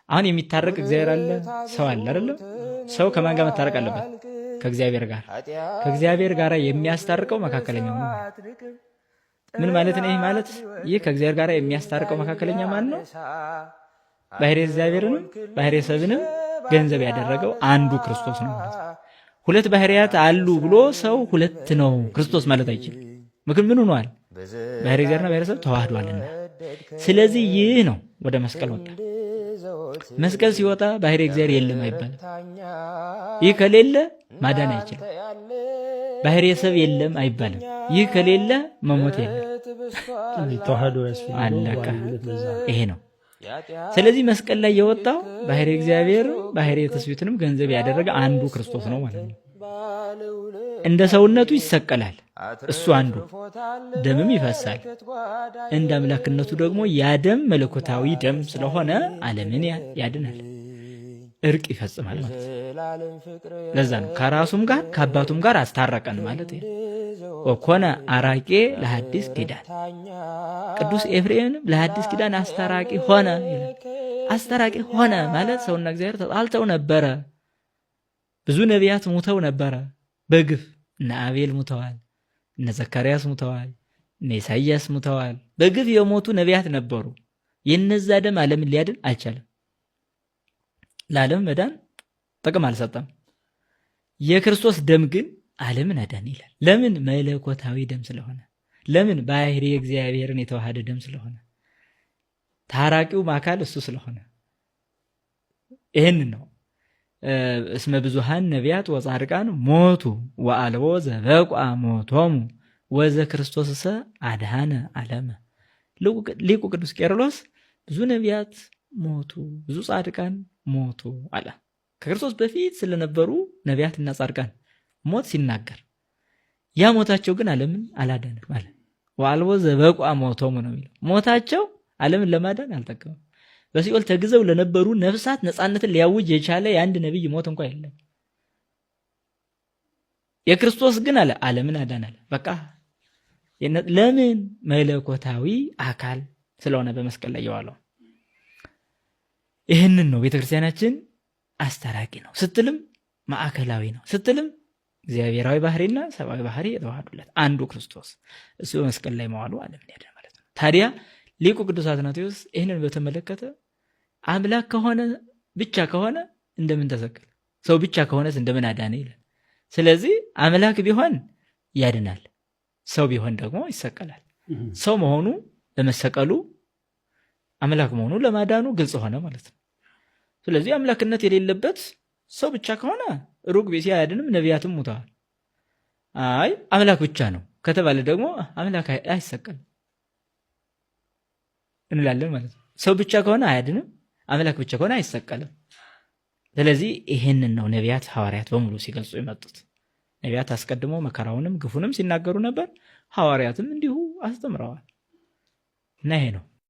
አሁን የሚታረቅ እግዚአብሔር አለ፣ ሰው አለ አይደለም? ሰው ከማን ጋር መታረቅ አለበት? ከእግዚአብሔር ጋር። ከእግዚአብሔር ጋር የሚያስታርቀው መካከለኛው ነው። ምን ማለት ነው? ይህ ማለት ይህ ከእግዚአብሔር ጋር የሚያስታርቀው መካከለኛ ማን ነው? ባህሪ እግዚአብሔርንም ባህሪ ሰብንም ገንዘብ ያደረገው አንዱ ክርስቶስ ነው ማለት ነው። ሁለት ባህሪያት አሉ ብሎ ሰው ሁለት ነው ክርስቶስ ማለት አይችልም። ምክንያቱም ምን ሆኗል? ባህሪ እግዚአብሔርና ባህሪ ሰብ ተዋህዷልና። ስለዚህ ይህ ነው ወደ መስቀል ወጣ። መስቀል ሲወጣ ባህሪ እግዚአብሔር የለም አይባልም። ይህ ከሌለ ማዳን አይችልም። ባህሪ ሰብ የለም አይባልም። ይህ ከሌለ መሞት የለም። ተዋህዶ ያስፈልጋል። አለቀ። ይሄ ነው። ስለዚህ መስቀል ላይ የወጣው ባህሪ እግዚአብሔር ባህሪ ትስብእትንም ገንዘብ ያደረገ አንዱ ክርስቶስ ነው ማለት ነው። እንደ ሰውነቱ ይሰቀላል፣ እሱ አንዱ ደምም ይፈሳል። እንደ አምላክነቱ ደግሞ ያ ደም መለኮታዊ ደም ስለሆነ ዓለምን ያድናል፣ እርቅ ይፈጽማል ማለት ነው። ለዛ ነው ከራሱም ጋር ከአባቱም ጋር አስታረቀን ማለት ነው። ወኮነ አራቄ ለሐዲስ ኪዳን ቅዱስ ኤፍሬም ለሐዲስ ኪዳን አስታራቂ ሆነ ይላል። አስታራቂ ሆነ ማለት ሰውና እግዚአብሔር ተጣልተው ነበረ። ብዙ ነቢያት ሙተው ነበረ በግፍ። እነ አቤል ሙተዋል፣ እነ ዘካርያስ ሙተዋል፣ እነ ኢሳይያስ ሙተዋል። በግፍ የሞቱ ነቢያት ነበሩ። የነዛ ደም ዓለምን ሊያድን አልቻለም። ለዓለም መዳን ጥቅም አልሰጠም። የክርስቶስ ደም ግን ዓለምን አዳን ይላል። ለምን? መለኮታዊ ደም ስለሆነ። ለምን? ባህሪ እግዚአብሔርን የተዋሃደ ደም ስለሆነ። ታራቂውም አካል እሱ ስለሆነ ይህን ነው እስመ ብዙሃን ነቢያት ወጻድቃን ሞቱ ወአልቦ ዘበቋ ሞቶሙ ወዘ ክርስቶስሰ አድኃነ ዓለመ። ሊቁ ቅዱስ ቄርሎስ ብዙ ነቢያት ሞቱ፣ ብዙ ጻድቃን ሞቱ አለ። ከክርስቶስ በፊት ስለነበሩ ነቢያትና ጻድቃን ሞት ሲናገር ያ ሞታቸው ግን ዓለምን አላዳንም አለ። ወአልቦ ዘበቋ ሞቶሙ ነው የሚለው። ሞታቸው ዓለምን ለማዳን አልጠቀመም። በሲኦል ተግዘው ለነበሩ ነፍሳት ነፃነትን ሊያውጅ የቻለ የአንድ ነቢይ ሞት እንኳን የለም። የክርስቶስ ግን አለ ዓለምን አዳናል። በቃ ለምን? መለኮታዊ አካል ስለሆነ በመስቀል ላይ የዋለው። ይህንን ነው ቤተክርስቲያናችን አስታራቂ ነው ስትልም ማዕከላዊ ነው ስትልም እግዚአብሔራዊ ባህሪና ሰብአዊ ባህሪ የተዋሃዱለት አንዱ ክርስቶስ እሱ በመስቀል ላይ መዋሉ ዓለምን ያዳነ ማለት ነው። ታዲያ ሊቁ ቅዱስ አትናቴዎስ ይህንን በተመለከተ አምላክ ከሆነ ብቻ ከሆነ እንደምን ተሰቀለ፣ ሰው ብቻ ከሆነስ እንደምን አዳነ ይላል። ስለዚህ አምላክ ቢሆን ያድናል፣ ሰው ቢሆን ደግሞ ይሰቀላል። ሰው መሆኑ ለመሰቀሉ፣ አምላክ መሆኑ ለማዳኑ ግልጽ ሆነ ማለት ነው። ስለዚህ አምላክነት የሌለበት ሰው ብቻ ከሆነ ሩቅ ቢሲ አያድንም፣ ነቢያትም ሙተዋል። አይ አምላክ ብቻ ነው ከተባለ ደግሞ አምላክ አይሰቀልም እንላለን ማለት ነው። ሰው ብቻ ከሆነ አያድንም፣ አምላክ ብቻ ከሆነ አይሰቀልም። ስለዚህ ይሄንን ነው ነቢያት ሐዋርያት በሙሉ ሲገልጹ የመጡት። ነቢያት አስቀድሞ መከራውንም ግፉንም ሲናገሩ ነበር፣ ሐዋርያትም እንዲሁ አስተምረዋል እና ይሄ ነው